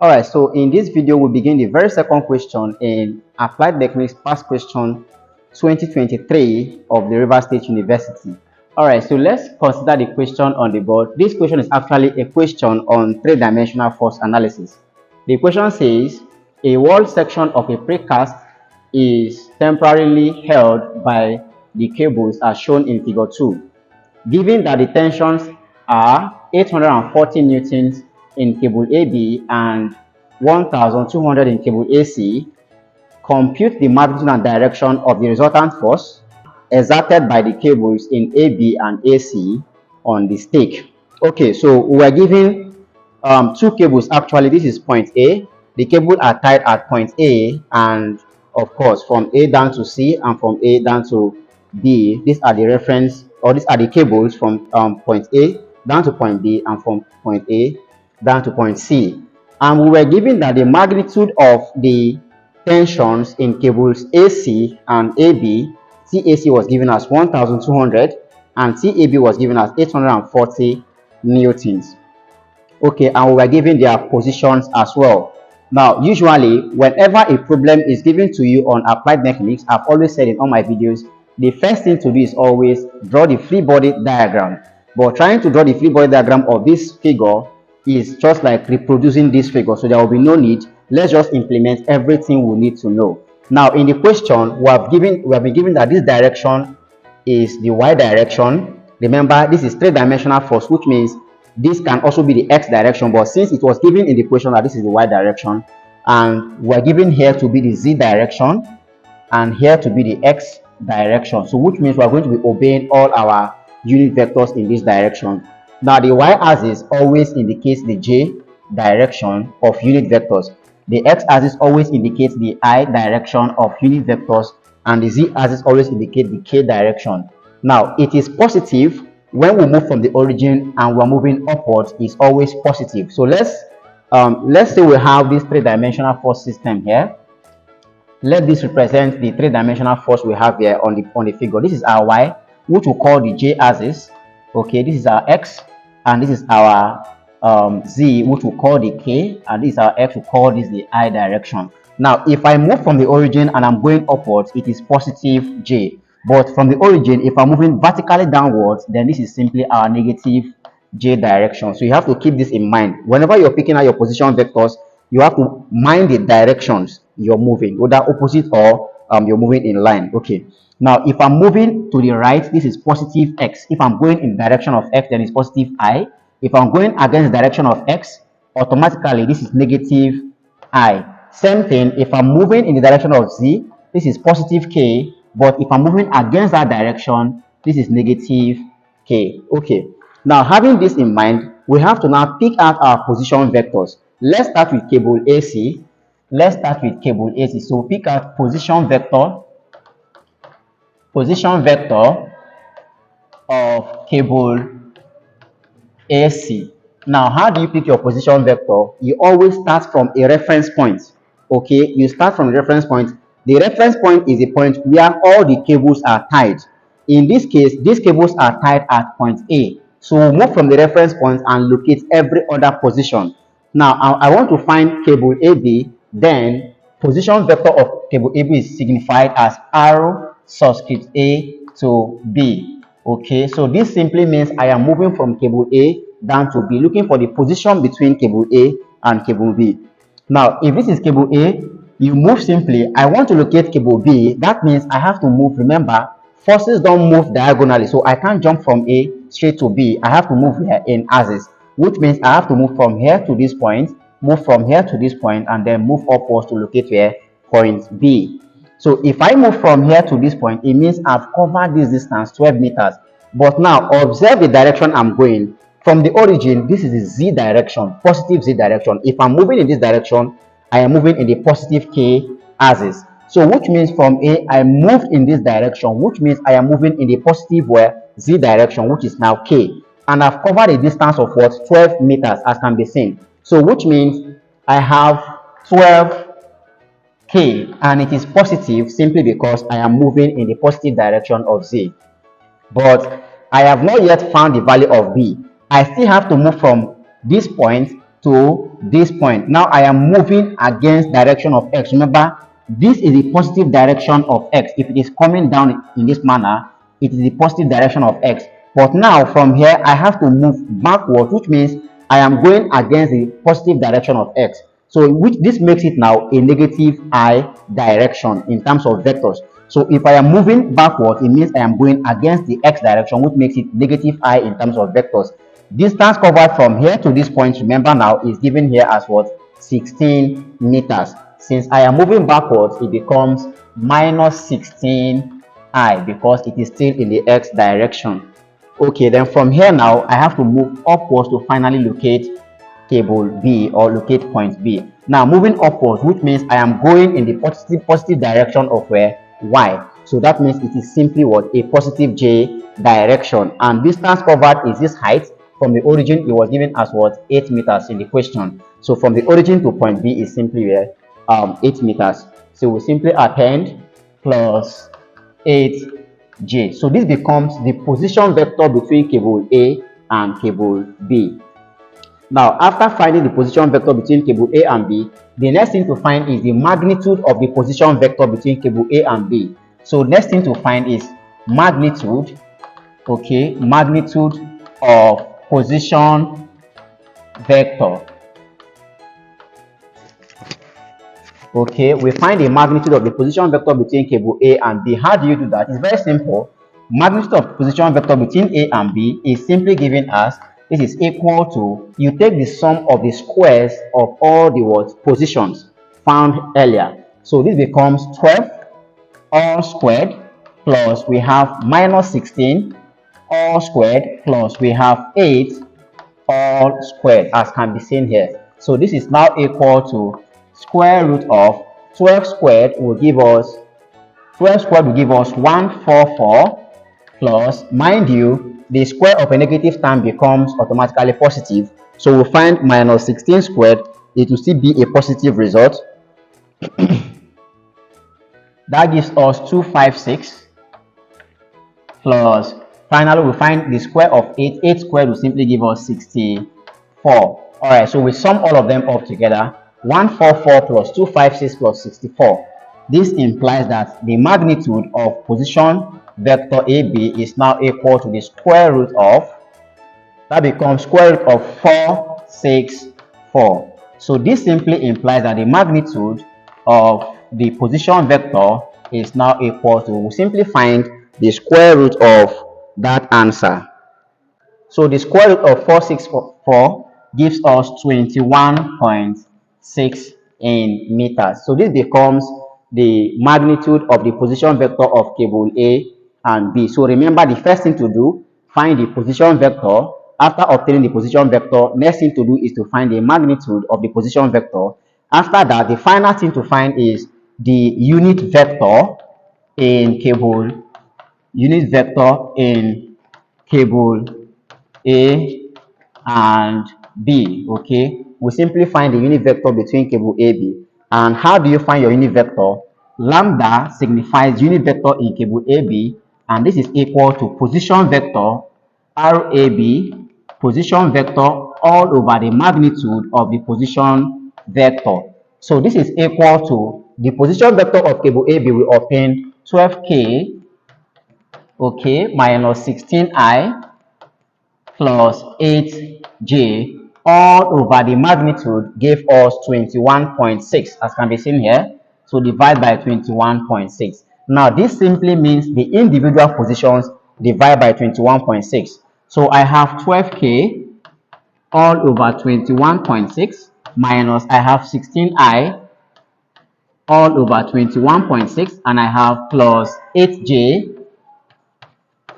Alright, so in this video, we begin the very second question in Applied Mechanics Past Question 2023 of the Rivers State University. Alright, so let's consider the question on the board. This question is actually a question on three-dimensional force analysis. The question says, a wall section of a precast is temporarily held by the cables as shown in figure 2. Given that the tensions are 840 newtons in cable AB and 1200 in cable AC, compute the magnitude and direction of the resultant force exerted by the cables in AB and AC on the stake. Okay, so we are given two cables. Actually, this is point A. The cables are tied at point A, and of course from A down to C and from A down to B. These are the reference, or these are the cables from point A down to point B and from point A down to point C. And we were given that the magnitude of the tensions in cables AC and AB, TAC was given as 1200 and TAB was given as 840 newtons. Okay, and we were given their positions as well. Now, usually, whenever a problem is given to you on applied mechanics, I've always said in all my videos, the first thing to do is always draw the free body diagram. But trying to draw the free body diagram of this figure is just like reproducing this figure, so there will be no need. Let's just implement everything we need to know. Now, in the question, we have been given that this direction is the y direction. Remember, this is three-dimensional force, which means this can also be the x direction, but since it was given in the question that this is the y direction, and we're given here to be the z direction and here to be the x direction, so which means we're going to be obeying all our unit vectors in this direction. Now, the y-axis always indicates the j direction of unit vectors. The x-axis always indicates the I direction of unit vectors, and the z-axis always indicates the k direction. Now, it is positive when we move from the origin and we're moving upwards. Is always positive. So let's say we have this three-dimensional force system here. Let this represent the three-dimensional force we have here on the figure. This is our y, which we call the j-axis. Okay, this is our x, and this is our z, which we call the k, and this is our x, we call this the I direction. Now, if I move from the origin and I'm going upwards, it is positive j. But from the origin, if I'm moving vertically downwards, then this is simply our negative j direction. So you have to keep this in mind. Whenever you're picking out your position vectors, you have to mind the directions you're moving, whether opposite or you're moving in line. Okay. Now, if I'm moving to the right, this is positive x. If I'm going in the direction of x, then it's positive I. If I'm going against the direction of x, automatically this is negative I. Same thing, if I'm moving in the direction of z, this is positive k. But if I'm moving against that direction, this is negative k. Okay. Now, having this in mind, we have to now pick out our position vectors. Let's start with cable AC. So pick out position vector of cable AC. Now, how do you pick your position vector? You always start from a reference point. Okay, you start from a reference point. The reference point is a point where all the cables are tied. In this case, these cables are tied at point A. So we'll move from the reference point and locate every other position. Now, I want to find cable AB. Then position vector of cable AB is signified as R subscript A to B. Okay, so this simply means I am moving from cable A down to B, looking for the position between cable A and cable B. Now, if this is cable A, you move simply. I want to locate cable B. That means I have to move. Remember, forces don't move diagonally, so I can't jump from A straight to B. I have to move here in axis, which means I have to move from here to this point, move from here to this point, and then move upwards to locate where point B. So if I move from here to this point, it means I've covered this distance, 12 meters. But now observe the direction I'm going. From the origin, this is the z direction, positive z direction. If I'm moving in this direction, I am moving in the positive k axis. So which means from A, I moved in this direction, which means I am moving in the positive z direction, which is now k. And I've covered a distance of what? 12 meters, as can be seen. So which means I have 12k, and it is positive simply because I am moving in the positive direction of z. But I have not yet found the value of b. I still have to move from this point to this point. Now I am moving against direction of x. Remember, this is the positive direction of x. If it is coming down in this manner, it is the positive direction of x. But now from here, I have to move backward, which means I am going against the positive direction of x. So which this makes it now a negative I direction in terms of vectors. So if I am moving backwards, it means I am going against the x direction, which makes it negative I in terms of vectors. Distance covered from here to this point, remember now, is given here as what? 16 meters. Since I am moving backwards, it becomes minus 16 I because it is still in the x direction. Okay, then from here now, I have to move upwards to finally locate cable B or locate point B. Now moving upwards, which means I am going in the positive direction of where? Y. So that means it is simply what? A positive J direction. And distance covered is this height. From the origin, it was given as what? 8 meters in the question. So from the origin to point B is simply where? 8 meters. So we simply append plus 8J. So this becomes the position vector between cable A and cable B. Now, after finding the position vector between cable A and B, the next thing to find is the magnitude of the position vector between cable A and B. So next thing to find is magnitude, okay, magnitude of position vector. Okay, we find the magnitude of the position vector between cable A and B. How do you do that? It's very simple. Magnitude of position vector between A and B is simply given as this is equal to, you take the sum of the squares of all the positions found earlier. So this becomes 12 all squared plus we have minus 16 all squared plus we have 8 all squared, as can be seen here. So this is now equal to square root of 12 squared will give us 144 plus, mind you, the square of a negative term becomes automatically positive. So we'll find minus 16 squared, it will still be a positive result. That gives us 256 plus, finally we find the square of 8 squared will simply give us 64. Alright, so we sum all of them up together, 144 plus 256 plus 64. This implies that the magnitude of position vector AB is now equal to the square root of, that becomes square root of 464. So this simply implies that the magnitude of the position vector is now equal to, we'll simply find the square root of that answer. So the square root of 464 gives us 21.6 in meters. So this becomes the magnitude of the position vector of cable A and B. So remember, the first thing to do, find the position vector. After obtaining the position vector, next thing to do is to find the magnitude of the position vector. After that, the final thing to find is the unit vector in cable A and B. Okay, we simply find the unit vector between cable AB. And how do you find your unit vector? Lambda signifies unit vector in cable AB, and this is equal to position vector RAB, position vector all over the magnitude of the position vector. So this is equal to the position vector of cable AB will obtain 12K, okay, minus 16I plus 8J all over the magnitude gave us 21.6, as can be seen here. So divide by 21.6. Now this simply means the individual positions divide by 21.6. So I have 12K all over 21.6 minus I have 16I all over 21.6 and I have plus 8J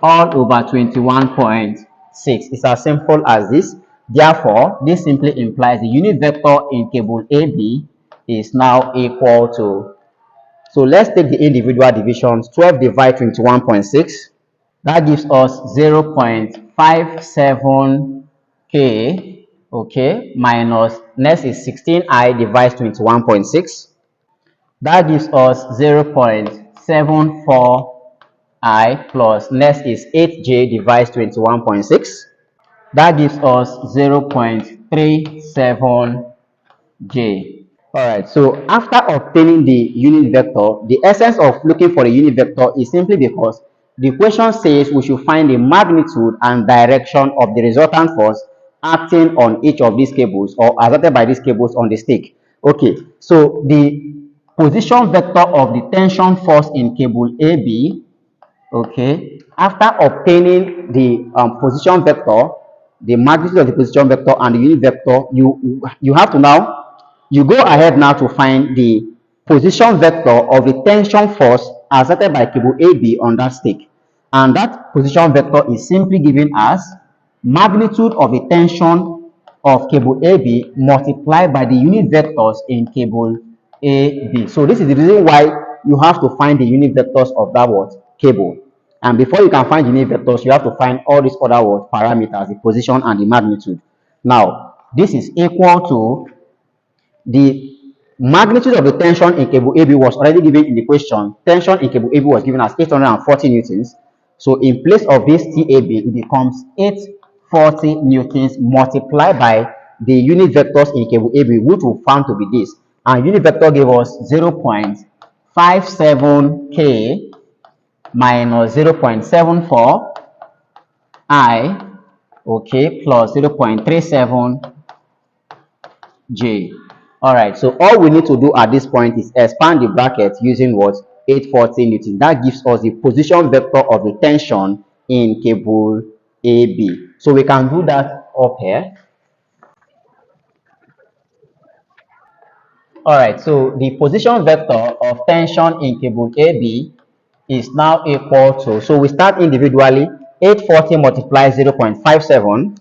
all over 21.6. It's as simple as this. Therefore, this simply implies the unit vector in cable AB is now equal to, so let's take the individual divisions. 12 divided 21.6, that gives us 0.57K, okay, minus, next is 16I divides 21.6, that gives us 0.74I I plus next is 8j divides 21.6. That gives us 0.37j. Alright, so after obtaining the unit vector, the essence of looking for a unit vector is simply because the question says we should find the magnitude and direction of the resultant force acting on each of these cables or exerted by these cables on the stick. Okay, so the position vector of the tension force in cable AB, okay, after obtaining the position vector, the magnitude of the position vector and the unit vector, you have to now you go ahead now to find the position vector of the tension force exerted by cable AB on that stick. And that position vector is simply given as magnitude of the tension of cable AB multiplied by the unit vectors in cable AB. So this is the reason why you have to find the unit vectors of that what cable. And before you can find unit vectors, you have to find all these other what parameters, the position and the magnitude. Now, this is equal to the magnitude of the tension in cable AB was already given in the question. Tension in cable AB was given as 840 newtons. So in place of this TAB, it becomes 840 newtons multiplied by the unit vectors in cable AB, which we found to be this. And unit vector gave us 0.57K minus 0.74 I, okay, plus 0.37 J. All right, so all we need to do at this point is expand the bracket using what 840 newton. That gives us the position vector of the tension in cable AB. So we can do that up here. All right, so the position vector of tension in cable AB is now equal to, so we start individually, 840 multiplies 0.57.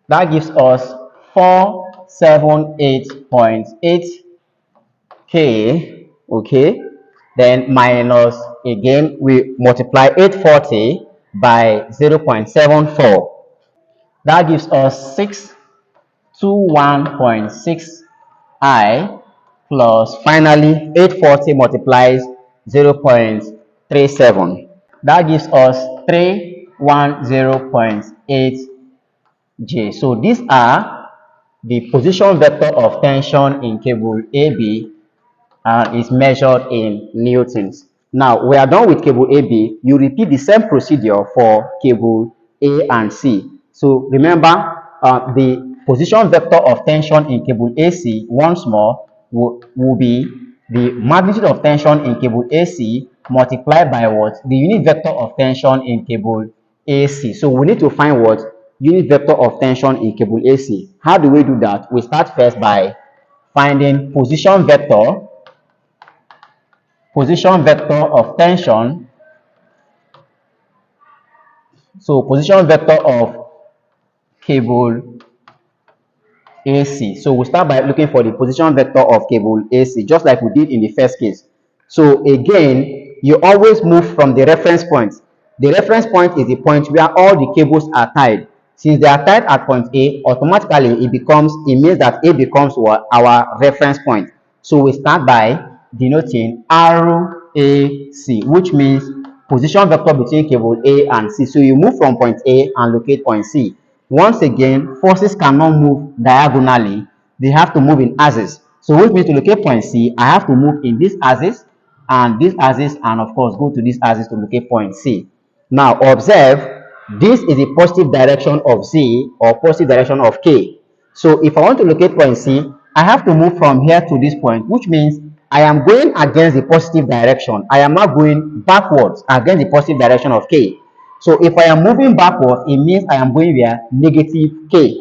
That gives us 478.8 K, okay, then minus, again we multiply 840 by 0.74. That gives us 621.6 I plus finally 840 multiplies 0.37. That gives us 310.8 J. So these are the position vector of tension in cable AB and is measured in newtons. Now we are done with cable AB. You repeat the same procedure for cable A and C. So remember, the position vector of tension in cable AC once more will be the magnitude of tension in cable AC multiplied by what? The unit vector of tension in cable AC. So we need to find what? Unit vector of tension in cable AC. How do we do that? We start first by finding position vector of tension. So position vector of cable AC. So we start by looking for the position vector of cable AC, just like we did in the first case. So again, you always move from the reference point. The reference point is the point where all the cables are tied. Since they are tied at point A, automatically it means that A becomes our reference point. So we start by denoting RAC, which means position vector between cable A and C. So you move from point A and locate point C. Once again, forces cannot move diagonally. They have to move in axis. So which means to locate point C, I have to move in this axis and of course go to this axis to locate point C. Now observe, this is the positive direction of Z or positive direction of K. So if I want to locate point C, I have to move from here to this point, which means I am going against the positive direction. I am not going backwards against the positive direction of K. So if I am moving backwards, it means I am going where? Negative K.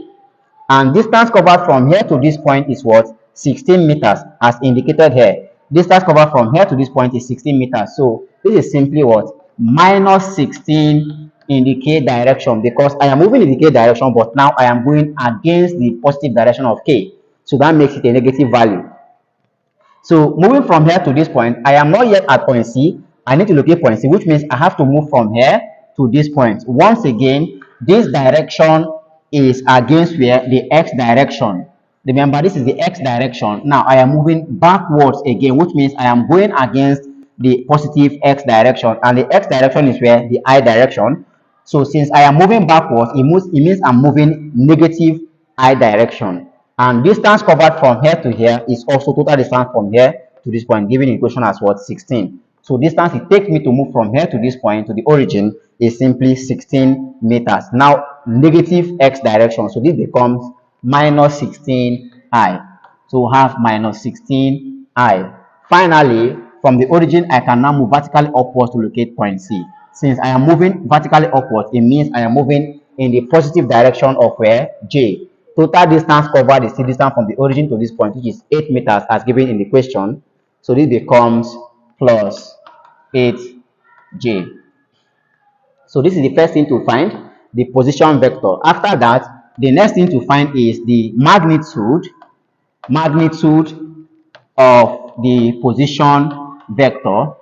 And distance covered from here to this point is what? 16 meters as indicated here. Distance covered from here to this point is 16 meters. So this is simply what? Minus 16 in the K direction, because I am moving in the K direction, but now I am going against the positive direction of K. So that makes it a negative value. So moving from here to this point, I am not yet at point C. I need to locate point C, which means I have to move from here to this point. Once again, this direction is against where? The X direction. Remember, this is the X direction. Now I am moving backwards again, which means I am going against the positive x direction, and the x direction is where the I direction. So since I am moving backwards, it means I'm moving negative I direction. And distance covered from here to here is also total distance from here to this point, given in equation as what? 16. So distance it takes me to move from here to this point to the origin is simply 16 meters. Now negative x direction. So this becomes minus 16I. So we'll have minus 16I. Finally, from the origin, I can now move vertically upwards to locate point C. Since I am moving vertically upwards, it means I am moving in the positive direction of where? J. Total distance covered is the distance from the origin to this point, which is 8 meters as given in the question. So this becomes plus 8J. So this is the first thing to find, the position vector. After that, the next thing to find is the magnitude of the position vector.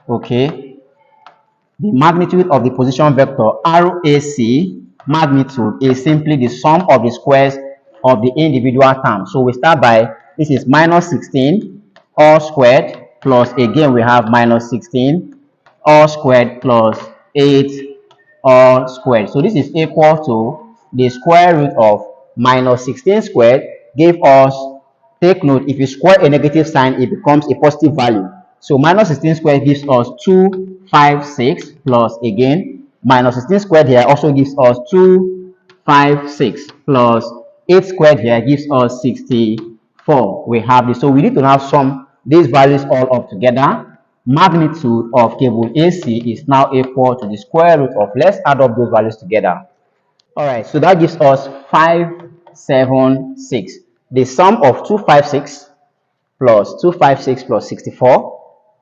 Okay, the magnitude of the position vector RAC magnitude is simply the sum of the squares of the individual terms. So we start by, this is minus 16 all squared plus, again we have minus 16 all squared plus 8 all squared. So this is equal to the square root of minus 16 squared gave us, take note, if you square a negative sign, it becomes a positive value. So minus 16 squared gives us 256 plus, again, minus 16 squared here also gives us 256 plus 8 squared here gives us 64. We have this. So we need to now sum these values all up together. Magnitude of cable AC is now equal to the square root of, let's add up those values together. All right, so that gives us 576. The sum of 256 plus 64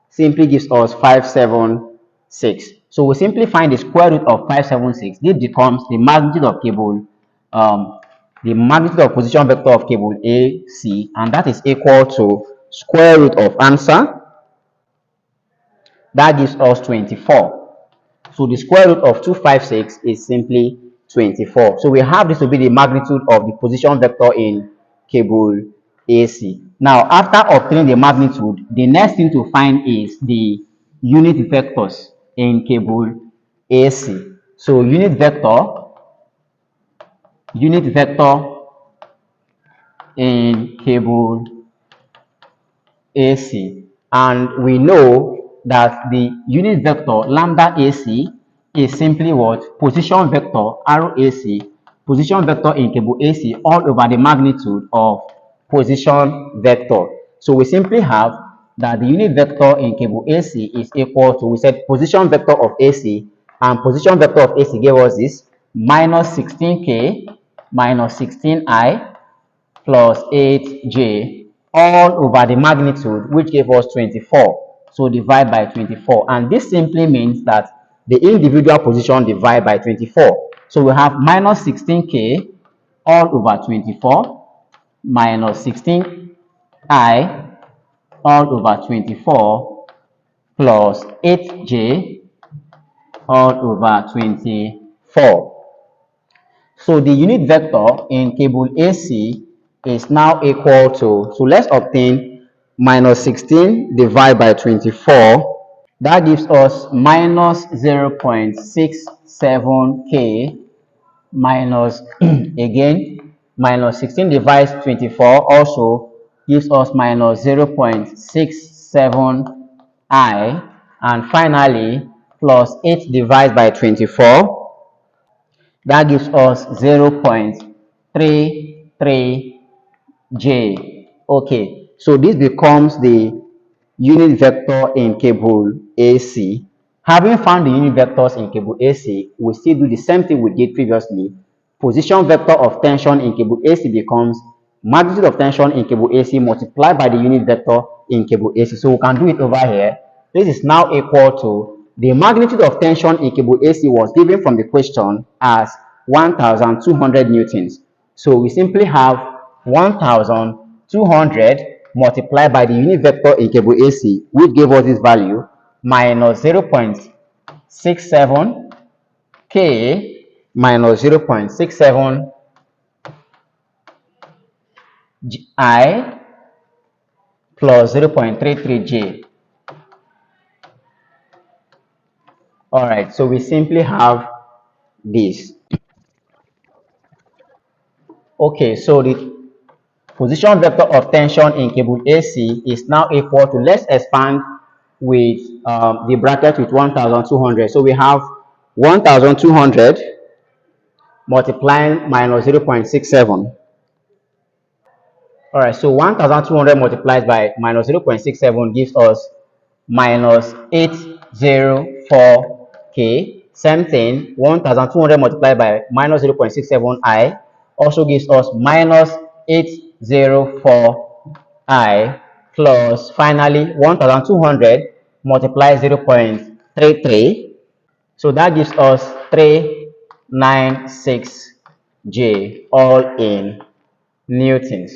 simply gives us 576. So we simply find the square root of 576. This becomes the magnitude of cable, the magnitude of position vector of cable AC, and that is equal to square root of answer. That gives us 24. So the square root of 256 is simply 24. So we have this to be the magnitude of the position vector in cable AC. Now, after obtaining the magnitude, the next thing to find is the unit vectors in cable AC. So unit vector in cable AC, and we know that the unit vector lambda AC is simply what? Position vector RAC, position vector in cable AC all over the magnitude of position vector. So we simply have that the unit vector in cable AC is equal to, we said position vector of AC, and position vector of AC gave us this minus 16K minus 16I plus 8J all over the magnitude, which gave us 24. So divide by 24. And this simply means that the individual position divide by 24. So we have minus 16K all over 24 minus 16I all over 24 plus 8J all over 24. So the unit vector in cable AC is now equal to, so let's obtain minus 16 divided by 24. That gives us minus 0.67K minus, again, minus 16 divides 24 also gives us minus 0.67I, and finally plus 8 divided by 24. That gives us 0.33J. Okay, so this becomes the unit vector in cable AC. Having found the unit vectors in cable AC, we still do the same thing we did previously. Position vector of tension in cable AC becomes magnitude of tension in cable AC multiplied by the unit vector in cable AC. So we can do it over here. This is now equal to, the magnitude of tension in cable AC was given from the question as 1,200 newtons. So we simply have 1,200 multiplied by the unit vector in cable AC, which gave us this value, minus 0.67K minus 0.67I plus 0.33J. All right, so we simply have this. Okay, so the position vector of tension in cable AC is now equal to, let's expand with the bracket with 1200. So we have 1200 multiplying minus 0.67. All right, so 1200 multiplied by minus 0.67 gives us minus 804K. Same thing, 1200 multiplied by minus 0.67I also gives us minus 804I, plus finally 1200 multiply 0.33. So that gives us 396J, all in newtons.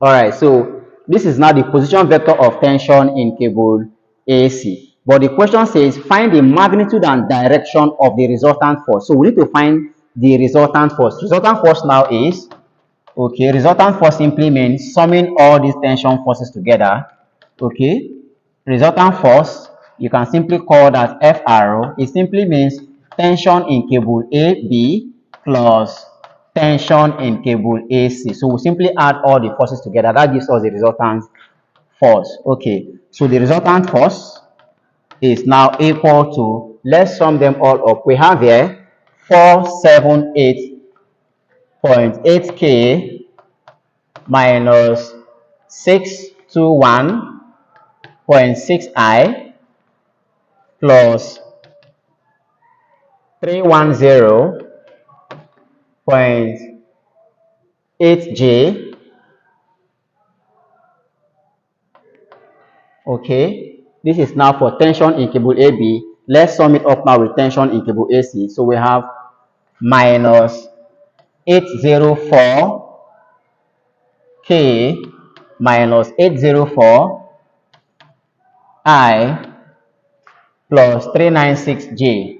All right, so this is now the position vector of tension in cable AC. But the question says find the magnitude and direction of the resultant force. So we need to find the resultant force. Resultant force now is, okay, resultant force simply means summing all these tension forces together. Okay, resultant force, you can simply call that FR. It simply means tension in cable AB plus tension in cable AC. So we simply add all the forces together. That gives us the resultant force. Okay, so the resultant force is now equal to, let's sum them all up. We have here 478.8K minus 621.6I plus 310.8J. Okay, this is now for tension in cable AB. Let's sum it up now with tension in cable AC. So we have minus 804K minus 804I plus 396J.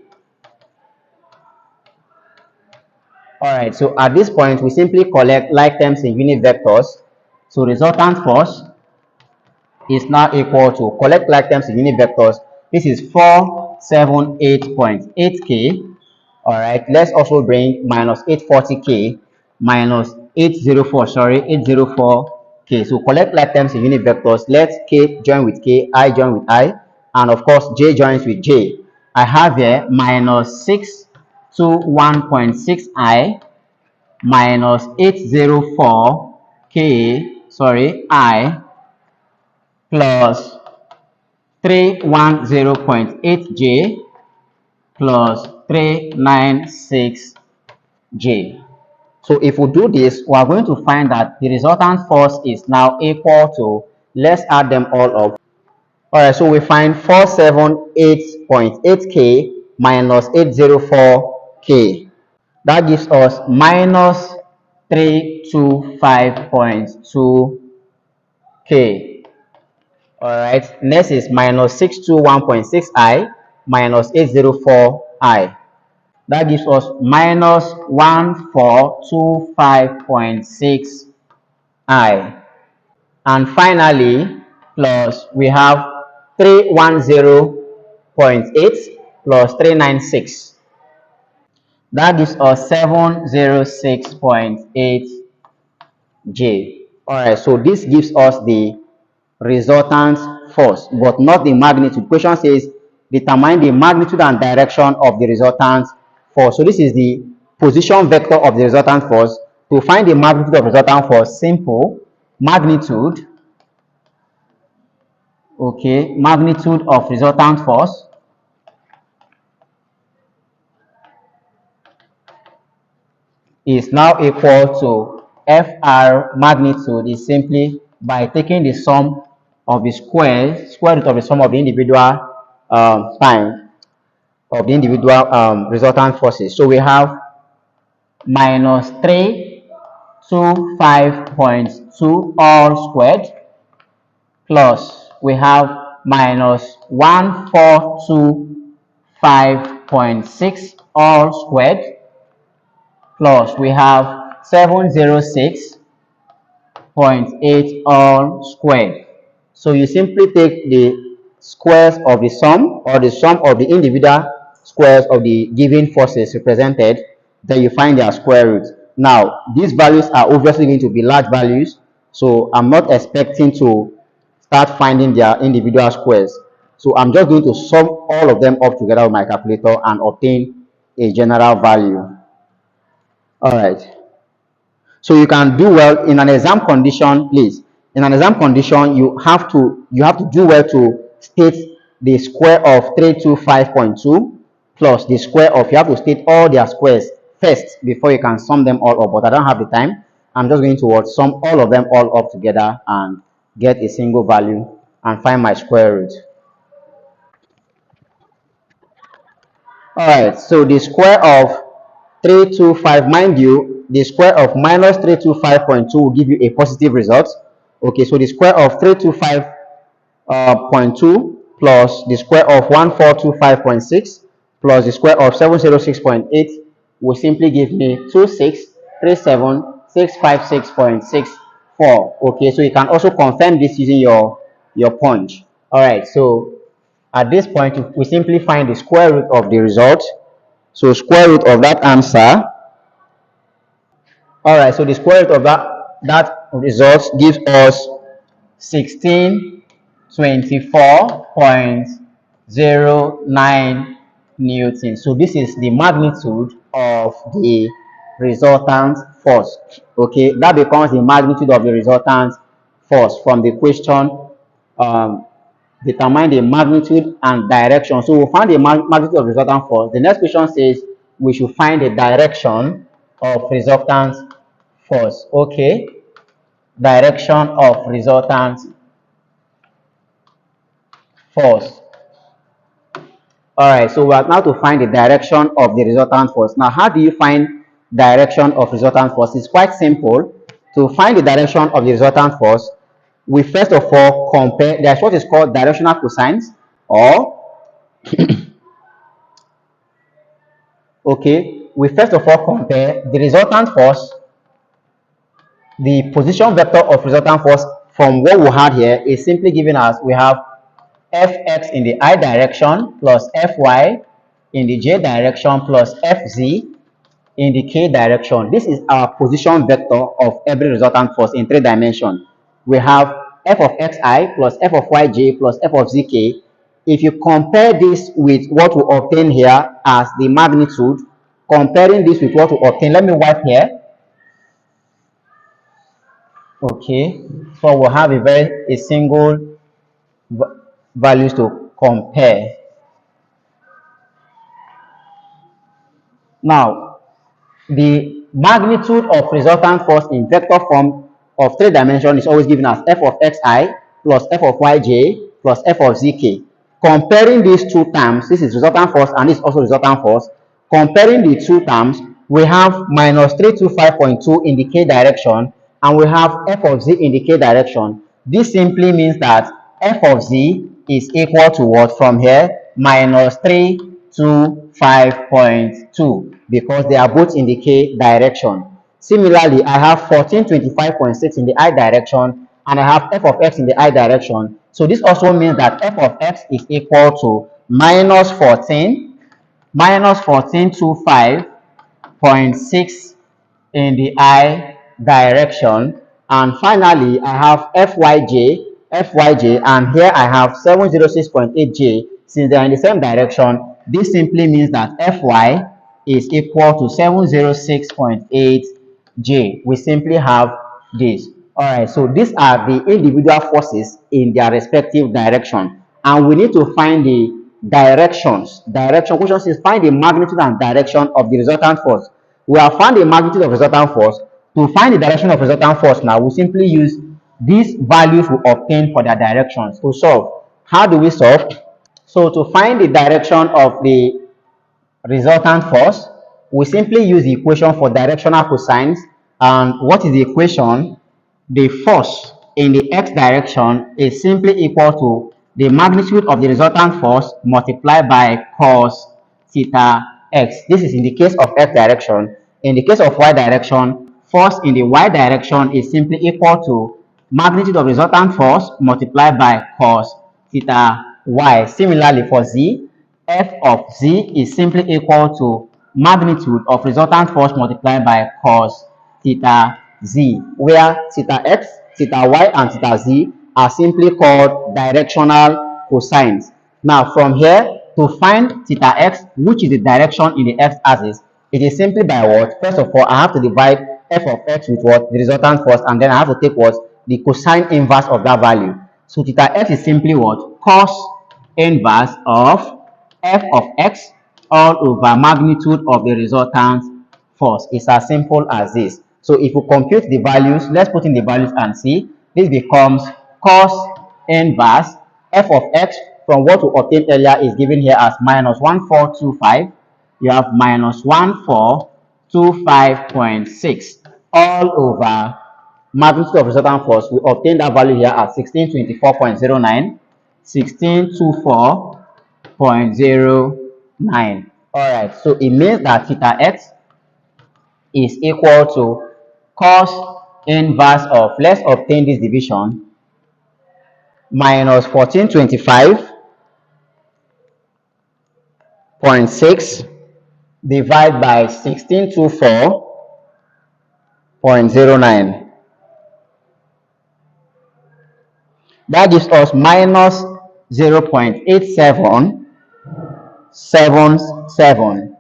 All right, so at this point, we simply collect like terms in unit vectors. So resultant force is now equal to, collect like terms in unit vectors. This is 478.8K. All right, let's also bring minus 840K minus 804, sorry, 804K. So collect like terms in unit vectors. Let K join with K, I join with I, and of course, J joins with J. I have here minus 621.6I minus 804K, sorry, I plus 310.8J plus 396J. So if we do this, we are going to find that the resultant force is now equal to, let's add them all up. All right, so we find 478.8K minus 804K. That gives us minus 325.2K. All right, next is minus 621.6I minus 804I. That gives us minus 1425.6I. And finally, plus we have 310.8 plus 396. That gives us 706.8J. All right, so this gives us the resultant force, but not the magnitude. Question says determine the magnitude and direction of the resultant force. So this is the position vector of the resultant force. To find the magnitude of resultant force, simple, magnitude, okay, magnitude of resultant force is now equal to FR. Magnitude is simply by taking the sum of the square root of the sum of the individual time of the individual resultant forces. So we have minus 325.2 all squared plus we have minus 1425.6 all squared plus we have 706.8 all squared. So you simply take the squares of the sum, or the sum of the individual squares of the given forces represented, then you find their square root. Now, these values are obviously going to be large values, so I'm not expecting to start finding their individual squares. So I'm just going to sum all of them up together with my calculator and obtain a general value. All right. So you can do well in an exam condition, please. In an exam condition, you have to do well to state the square of 325.2 plus the square of, you have to state all their squares first before you can sum them all up. But I don't have the time. I'm just going to sum all of them all up together and get a single value and find my square root. All right, so the square of 325, mind you, the square of minus 325.2 will give you a positive result. Okay, so the square of 325.2 plus the square of 1425.6 plus the square of 706.8 will simply give me 2637656.64. Okay, so you can also confirm this using your punch. All right, so at this point, we simply find the square root of the result. So square root of that answer. All right, so the square root of that result gives us 1624.09 Newton. So this is the magnitude of the resultant force. Okay, that becomes the magnitude of the resultant force from the question. Determine the magnitude and direction. So we find the magnitude of resultant force. The next question says we should find the direction of resultant force. Okay, direction of resultant force. All right, so we are now to find the direction of the resultant force. Now, how do you find direction of resultant force? It's quite simple. To find the direction of the resultant force, we first of all compare. There's what is called directional cosines, or okay, we first of all compare the resultant force, the position vector of resultant force from what we had here is simply given as we have fx in the I direction plus fy in the j direction plus fz in the k direction. This is our position vector of every resultant force in 3 dimensions. We have f of xi plus f of yj plus f of zk. If you compare this with what we obtain here as the magnitude, comparing this with what we obtain, let me wipe here. Okay, so we'll have a single values to compare. Now, the magnitude of resultant force in vector form of 3 dimensions is always given as f of xi plus f of yj plus f of zk. Comparing these two terms, this is resultant force and this is also resultant force. Comparing the two terms, we have minus 325.2 in the k direction and we have f of z in the k direction. This simply means that f of z is equal to what from here? Minus 325.2, because they are both in the k direction. Similarly, I have 1425.6 in the I direction and I have f of x in the I direction. So this also means that f of x is equal to minus 1425.6 in the I direction. And finally, I have fyj, and here I have 706.8j. Since they are in the same direction, this simply means that fy is equal to 706.8j. We simply have this. All right, so these are the individual forces in their respective direction, and we need to find the directions. Question says find the magnitude and direction of the resultant force. We have found the magnitude of resultant force. To find the direction of resultant force now, we simply use these values we obtain for their directions to solve. How do we solve? So to find the direction of the resultant force, we simply use the equation for directional cosines. And what is the equation? The force in the x direction is simply equal to the magnitude of the resultant force multiplied by cos theta x. This is in the case of x direction. In the case of y direction, force in the y direction is simply equal to magnitude of resultant force multiplied by cos theta y. Similarly, for z, f of z is simply equal to magnitude of resultant force multiplied by cos theta z, where theta x, theta y, and theta z are simply called directional cosines. Now, from here, to find theta x, which is the direction in the x-axis, it is simply by what? First of all, I have to divide f of x with what? The resultant force, and then I have to take what? The cosine inverse of that value. So theta x is simply what? Cos inverse of f of x all over magnitude of the resultant force. It's as simple as this. So if we compute the values, let's put in the values and see. This becomes cos inverse f of x from what we obtained earlier is given here as minus 1425. You have minus 1425.6 all over magnitude of resultant force. We obtain that value here at 1624.09, 1624.09. All right, so it means that theta x is equal to cos inverse of, let's obtain this division, minus 1425.6 divided by 1624.09. That gives us minus 0.8777.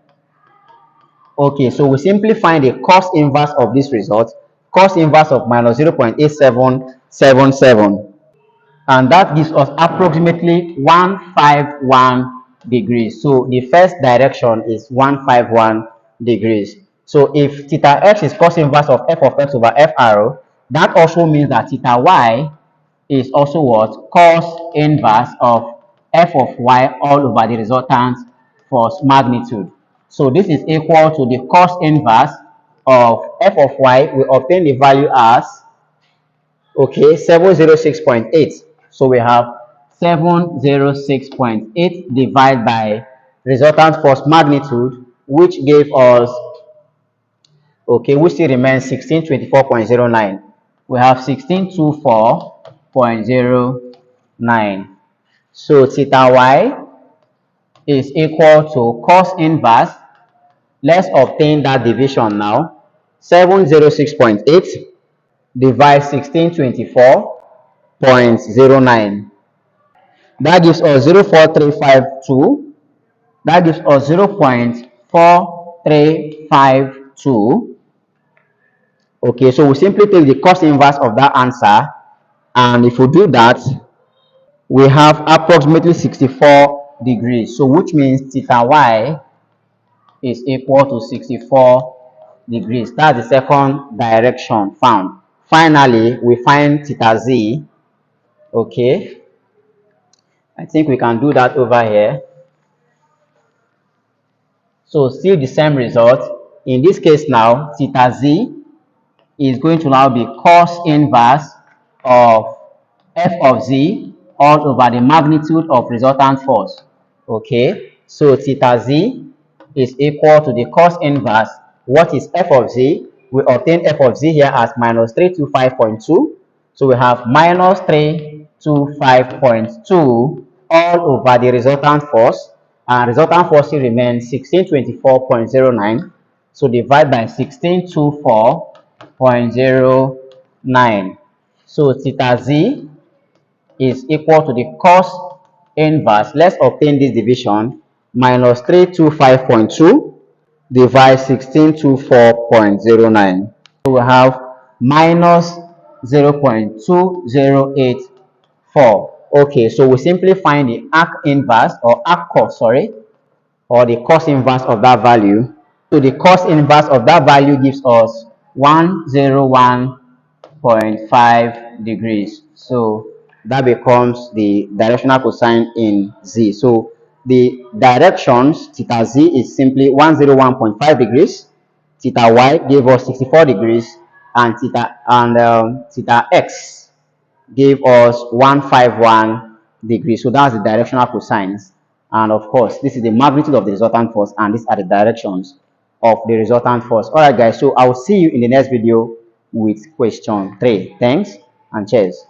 Okay, so we simply find the cos inverse of this result. Cos inverse of minus 0.8777. And that gives us approximately 151 degrees. So the first direction is 151 degrees. So if theta x is cos inverse of f of x over f arrow, that also means that theta y is also what? Cos inverse of f of y all over the resultant force magnitude. So this is equal to the cos inverse of f of y. We obtain the value as, okay, 706.8. So we have 706.8 divided by resultant force magnitude, which gave us, okay, which still remains 1624.09. We have 1624.09. So theta y is equal to cos inverse. Let's obtain that division now. 706.8 divide 1624.09. That gives us 0.4352. That gives us 0.4352. Okay, so we simply take the cos inverse of that answer, and if we do that, we have approximately 64 degrees. So which means theta y is equal to 64 degrees. That's the second direction found. Finally, we find theta z. Okay, I think we can do that over here. So still the same result. In this case now, theta z is going to now be cos inverse of f of z all over the magnitude of resultant force. Okay, so theta z is equal to the cos inverse. What is f of z? We obtain f of z here as minus 325.2. So we have minus 325.2 all over the resultant force. And resultant force still remains 1624.09. So divide by 1624.09. So theta z is equal to the cos inverse. Let's obtain this division. Minus 325.2 divide 1624.09. So we have minus 0.2084. Okay, so we simply find the arc inverse or arc cos, sorry, or the cos inverse of that value. So the cos inverse of that value gives us 101.5 degrees. So that becomes the directional cosine in z. So the directions theta z is simply 101.5 degrees. Theta y gave us 64 degrees, and theta x gave us 151 degrees. So that's the directional cosines. And of course, this is the magnitude of the resultant force, and these are the directions of the resultant force. All right, guys. So I will see you in the next video with question 3. Thanks and cheers.